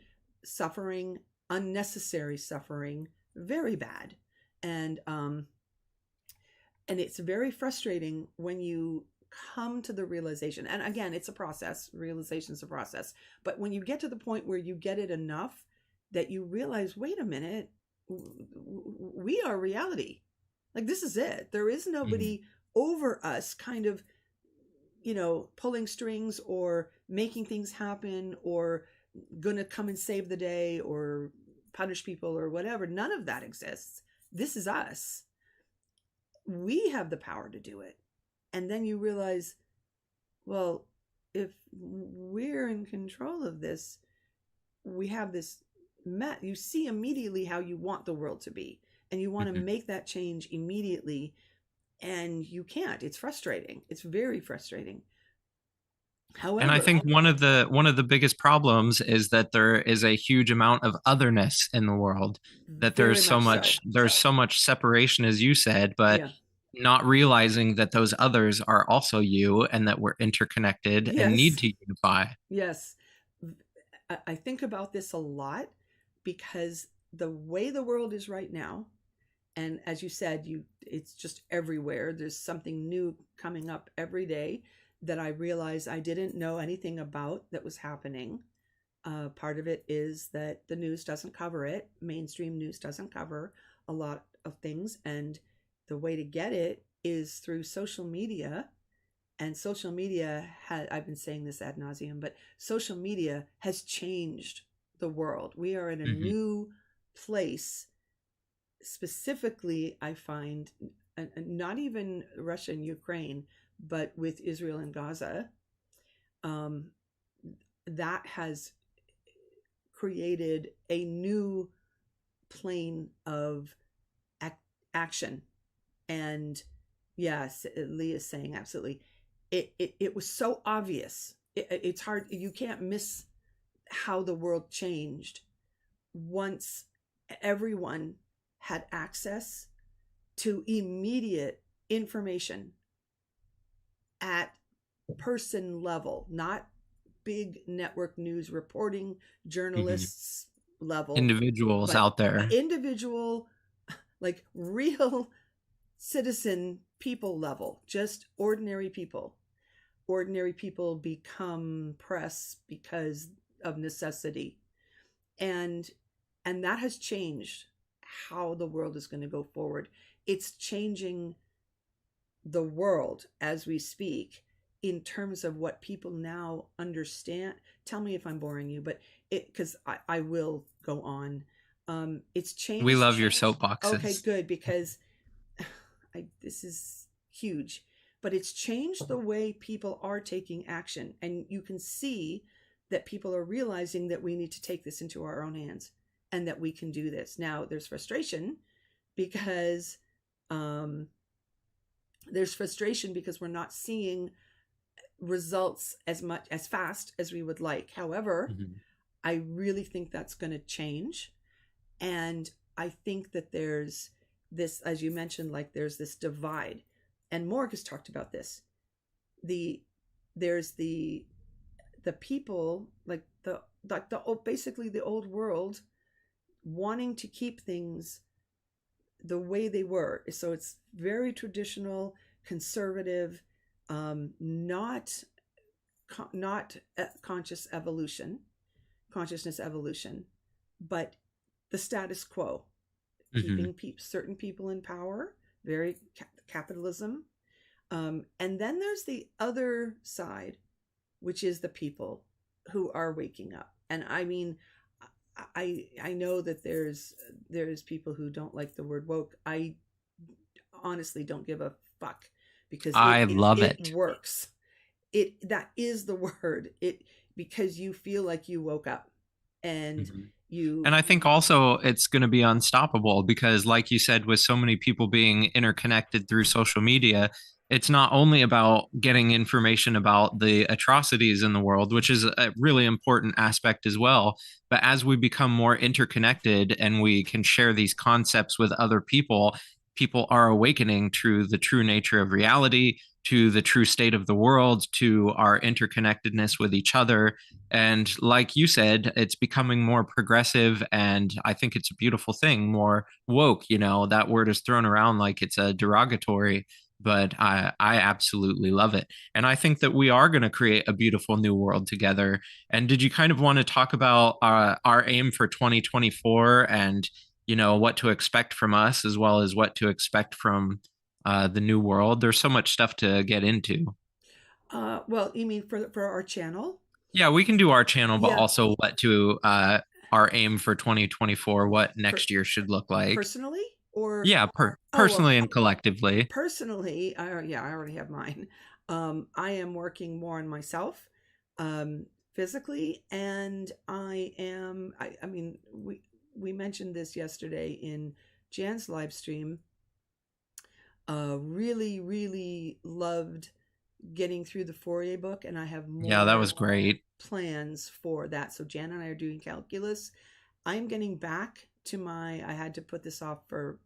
Suffering, unnecessary suffering, very bad. And it's very frustrating when you come to the realization. And again, it's a process. Realization is a process. But when you get to the point where you get it enough that you realize, wait a minute, we are reality. Like, this is it. There is nobody over us kind of, you know, pulling strings or making things happen or gonna come and save the day or punish people or whatever. None of that exists. This is us. We have the power to do it. And then you realize, well, if we're in control of this, we have this you see immediately how you want the world to be, and you want to make that change immediately, and you can't. It's frustrating. It's very frustrating. However, and I think one of the biggest problems is that there is a huge amount of otherness in the world, that there's so much separation, as you said, but not realizing that those others are also you, and that we're interconnected and need to unify. Yes. I think about this a lot because the way the world is right now, and as you said, it's just everywhere. There's something new coming up every day that I realize I didn't know anything about that was happening. Part of it is that the news doesn't cover it. Mainstream news doesn't cover a lot of things. And the way to get it is through social media. And social media I've been saying this ad nauseum, but social media has changed the world. We are in a new place. Specifically, I find, not even Russia and Ukraine, but with Israel and Gaza, that has created a new plane of action. And yes, Leah's saying absolutely. It was so obvious. It's hard. You can't miss how the world changed once everyone had access to immediate information at person level, not big network news reporting, journalists level. Individuals out there. Individual, like real citizen people level, just ordinary people. Ordinary people become press because of necessity. And that has changed how the world is going to go forward. It's changing the world as we speak in terms of what people now understand. Tell me if I'm boring you, but because I will go on. It's changed. We love your soapboxes. Okay, good, because this is huge. But it's changed the way people are taking action. And you can see that people are realizing that we need to take this into our own hands and that we can do this. Now, there's frustration because we're not seeing results as fast as we would like. However, I really think that's going to change. And I think that there's this, as you mentioned, like there's this divide. And Morg has talked about this. There's the people, like basically the old world, wanting to keep things the way they were. So it's very traditional, conservative, not consciousness evolution, but the status quo. Hmm. keeping certain people in power, very capitalism. And then there's the other side, which is the people who are waking up. And I mean, I know that there's people who don't like the word woke. I honestly don't give a fuck because I love it it. works. It that is the word. It because you feel like you woke up and Mhm. you And I think also it's going to be unstoppable because, like you said, with so many people being interconnected through social media, it's not only about getting information about the atrocities in the world, which is a really important aspect as well. But as we become more interconnected and we can share these concepts with other people, people are awakening to the true nature of reality, to the true state of the world, to our interconnectedness with each other. And like you said, it's becoming more progressive. And I think it's a beautiful thing, more woke. That word is thrown around like it's a derogatory, but I absolutely love it. And I think that we are going to create a beautiful new world together. And did you kind of want to talk about our aim for 2024 and, what to expect from us as well as what to expect from the new world? There's so much stuff to get into. well, you mean for our channel? Yeah, we can do our channel, but Yeah, also what to our aim for 2024, what per, next year should look like. personally or Yeah, oh well, personally and collectively. personally, yeah, I already have mine. I am working more on myself, physically, and I mean, we mentioned this yesterday in Jan's live stream. Really, really loved getting through the Fourier book, and I have Yeah, that was more great. plans for that. So Jan and I are doing calculus. I'm getting back to my. I had to put this off for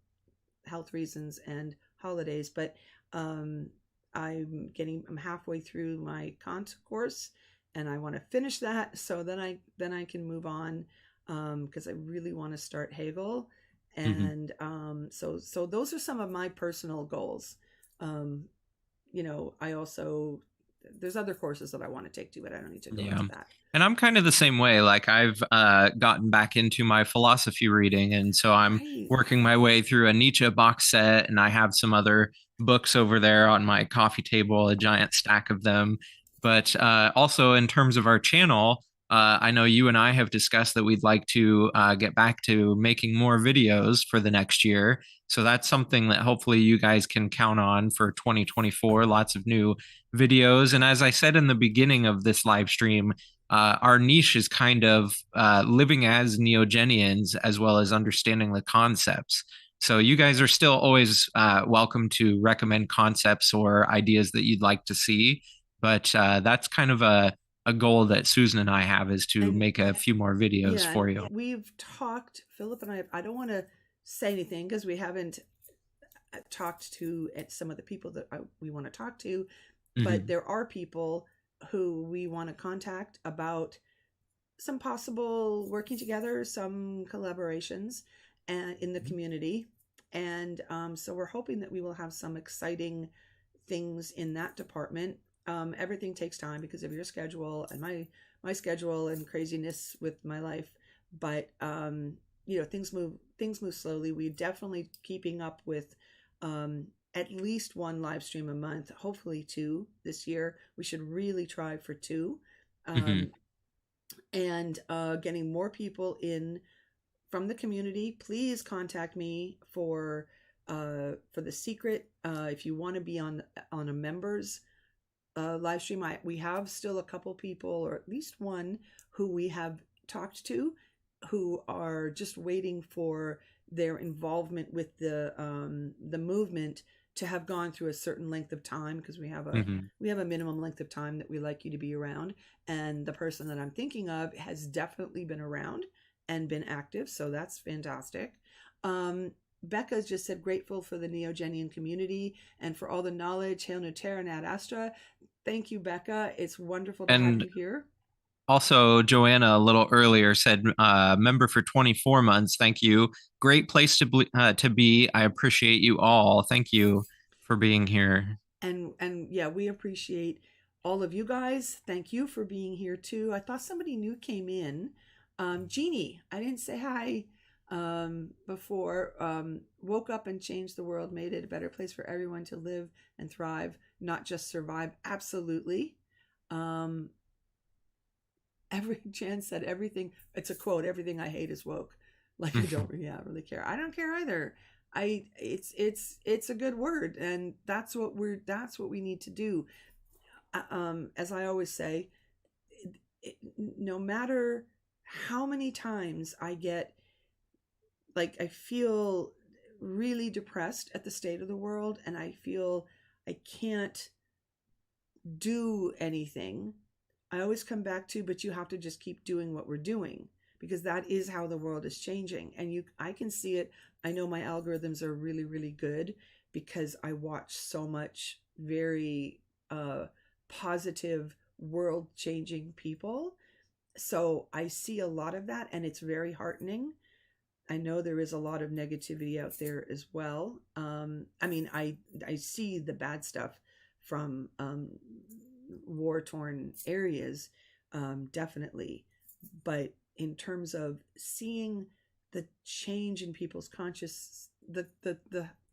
health reasons and holidays, but um, I'm halfway through my Kant course, and I want to finish that so then I can move on because I really want to start Hegel, Hmm. and so those are some of my personal goals. Um, I also there's other courses that I want to take too, but I don't need to go Yeah. into that. And I'm kind of the same way. Like I've gotten back into my philosophy reading, and so I'm Right. working my way through a Nietzsche box set, and I have some other books over there on my coffee table, a giant stack of them. But also in terms of our channel, I know you and I have discussed that we'd like to get back to making more videos for the next year. So that's something that hopefully you guys can count on for 2024. Lots of new videos. And as I said in the beginning of this live stream, our niche is kind of living as Neogenians as well as understanding the concepts. So you guys are still always welcome to recommend concepts or ideas that you'd like to see. But that's kind of a goal that Susan and I have is to And make a few more videos yeah, and for you. we've talked, Philip and I don't want to say anything because we haven't talked to some of the people that we want to talk to, but Hmm. there are people who we want to contact about some possible working together, some collaborations and in the community. And so we're hoping that we will have some exciting things in that department. Everything takes time because of your schedule and my schedule and craziness with my life. But things move slowly. We're definitely keeping up with at least one live stream a month, hopefully two this year. We should really try for two. Hmm. Um, and getting more people in from the community. Please contact me for the secret. If you want to be on a members live stream, we have still a couple people, or at least one, who we have talked to, who are just waiting for their involvement with the movement to have gone through a certain length of time, because Hmm. we have a minimum length of time that we like you to be around, and the person that I'm thinking of has definitely been around and been active, so that's fantastic. um, Becca's just said grateful for the Neogenian community and for all the knowledge. Hail Nuterra and Ad Astra. Thank you, Becca. It's wonderful to have And you here. also, Joanna a little earlier said, member for 24 months. Thank you. Great place to be. I appreciate you all. Thank you for being here. And yeah, we appreciate all of you guys. Thank you for being here too. I thought somebody new came in. Jeannie, I didn't say hi. before. Woke up and changed the world, made it a better place for everyone to live and thrive, not just survive. Absolutely. Um, every Jan said everything. It's a quote. Everything I hate is woke. Like I don't, yeah, really care. I don't care either. It's a good word, and that's what we need to do. As I always say, no matter how many times I get, like, I feel really depressed at the state of the world, and I feel I can't do anything, I always come back to, but you have to just keep doing what we're doing, because that is how the world is changing. And I can see it. I know my algorithms are really, really good because I watch so much very positive, world changing people. So I see a lot of that, and it's very heartening. I know there is a lot of negativity out there as well. I mean, I see the bad stuff from war torn areas, definitely. But in terms of seeing the change in people's conscious, the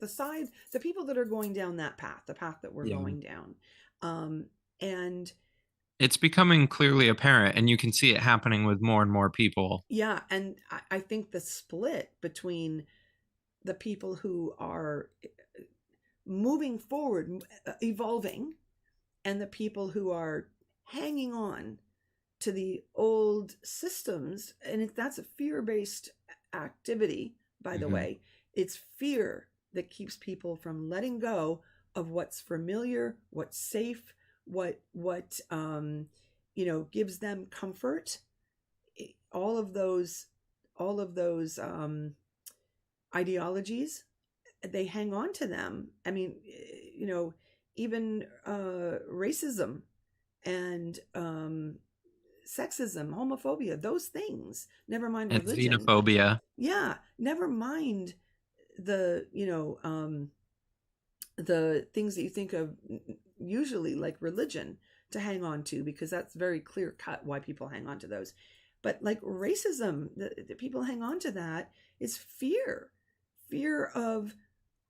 side, the people that are going down that path, the path that we're going down, and it's becoming clearly apparent, and you can see it happening with more and more people. yeah, and I think the split between the people who are moving forward, evolving, and the people who are hanging on to the old systems. And that's a fear-based activity, by the way. It's fear that keeps people from letting go of what's familiar, what's safe, what gives them comfort. All of those ideologies, they hang on to them. I mean, even racism and sexism, homophobia, those things, never mind And religion. xenophobia. Yeah, never mind the the things that you think of usually like religion to hang on to, because that's very clear cut why people hang on to those. But like racism, the people hang on to that is fear of,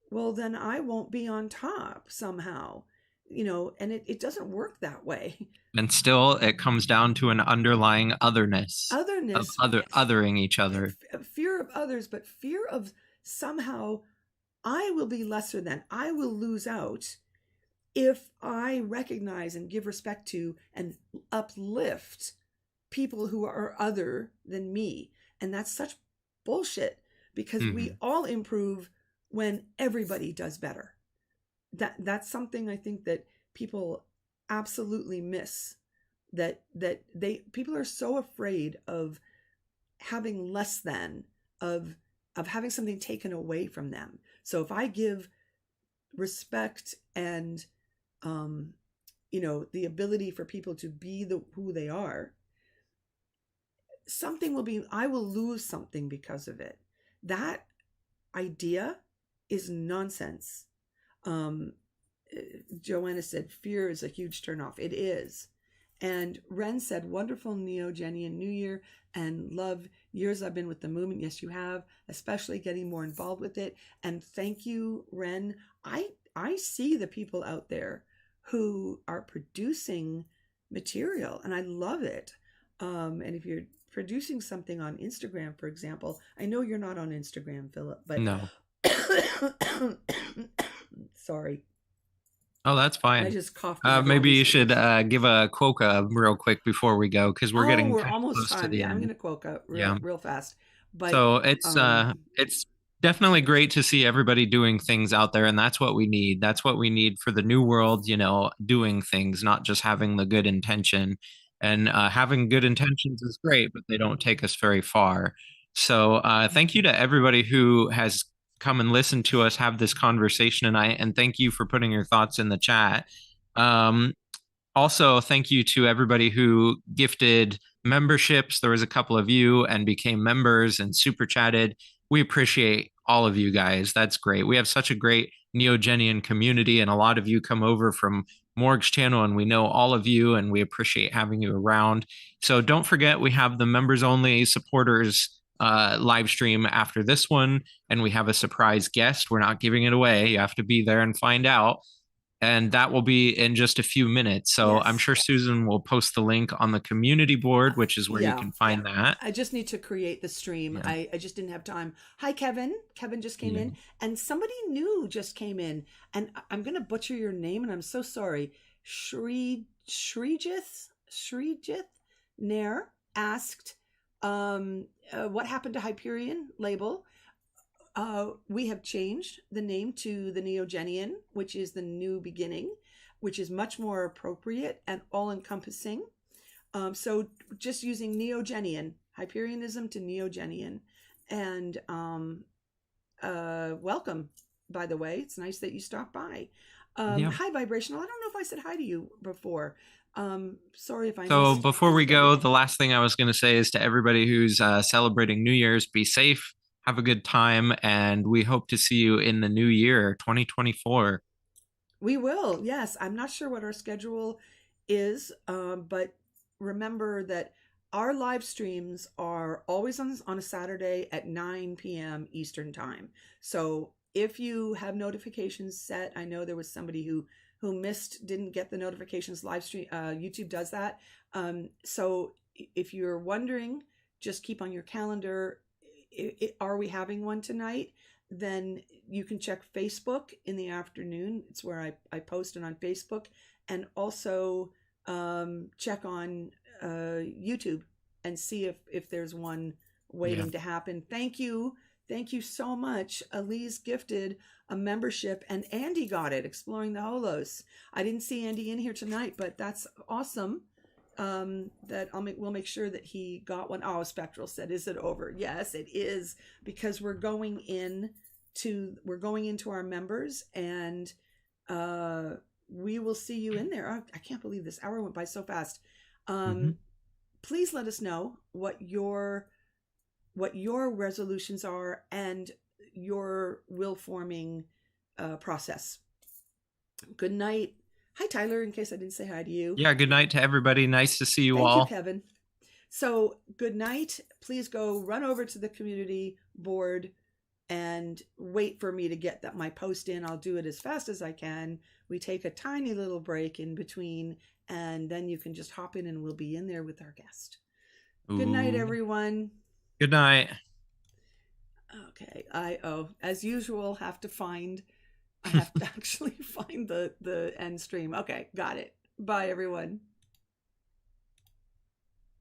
well, then I won't be on top somehow, and it doesn't work that way. And still, it comes down to an underlying otherness of Otherness, othering each other. fear of others, but fear of somehow I will be lesser than, I will lose out if I recognize and give respect to and uplift people who are other than me. And that's such bullshit, because we all improve when everybody does better. That's something I think that people absolutely miss, that people are so afraid of having less than, of having something taken away from them. So if I give respect and the ability for people to be who they are, something will be, I will lose something because of it. That idea is nonsense. Joanna said fear is a huge turnoff. It is. And Ren said, wonderful Neogenian New Year and love years I've been with the movement. Yes, you have, especially getting more involved with it. And thank you, Ren. I see the people out there who are producing material, and I love it. And if you're producing something on Instagram, for example, I know you're not on Instagram, Philip, but no. Sorry. Oh, that's fine. I just coughed. Maybe you should give a quokka real quick before we go, because we're getting we're almost close time. to the Yeah, end. I'm going to quokka real fast. But so it's definitely great to see everybody doing things out there, and that's what we need. That's what we need for the new world. Doing things, not just having the good intention. And having good intentions is great, but they don't take us very far. So thank you to everybody who has come and listened to us have this conversation tonight, and thank you for putting your thoughts in the chat. Also, thank you to everybody who gifted memberships. There was a couple of you and became members and super chatted. We appreciate all of you guys. That's great. We have such a great Neogenian community, and a lot of you come over from Morg's channel, and we know all of you, and we appreciate having you around. So don't forget, we have the members only supporters live stream after this one, and we have a surprise guest. We're not giving it away. You have to be there and find out. And that will be in just a few minutes. So I'm Yes. sure Susan will post the link on the community board, which is where you Yeah. can find that. I just need to create the stream. Yeah. I just didn't have time. Hi, Kevin. Kevin just came Yeah. in, and somebody new just came in. And I'm going to butcher your name, and I'm so sorry. Shreejith Nair asked, what happened to Hyperion label? We have changed the name to the Neogenian, which is the new beginning, which is much more appropriate and all encompassing. So just using Neogenian, Hyperionism to Neogenian. And welcome, by the way. It's nice that you stopped by. Yeah. Hi, Vibrational. I don't know if I said hi to you before. Sorry if I So missed before we anybody. go, the last thing I was going to say is to everybody who's celebrating New Year's, be safe, have a good time, and we hope to see you in the new year, 2024. We will, yes. I'm not sure what our schedule is, but remember that our live streams are always on a Saturday at 9 p.m. Eastern Time. So if you have notifications set, I know there was somebody who missed, didn't get the notifications live stream. YouTube does that. So if you're wondering, just keep on your calendar. Are we having one tonight? Then you can check Facebook in the afternoon. It's where I post it on Facebook, and also check on YouTube and see if there's one Yeah. waiting to happen. Thank you. Thank you so much. Elise gifted a membership, and Andy got it, Exploring the Holos. I didn't see Andy in here tonight, but that's awesome. That we'll make sure that he got one. Oh, Spectral said, "Is it over?" Yes, it is, because we're going into our members, and we will see you in there. I can't believe this hour went by so fast. Hmm. Please let us know what your resolutions are and your will forming process. Good night. Hi, Tyler, in case I didn't say hi to you. Yeah. Good night to everybody. Nice to see you Thank you, all. Kevin. So, good night. Please go run over to the community board and wait for me to get my post in. I'll do it as fast as I can. We take a tiny little break in between, and then you can just hop in and we'll be in there with our guest. Good night, Ooh. everyone. Good night. Okay, as usual, I have to actually find the end stream. Okay, got it. Bye, everyone.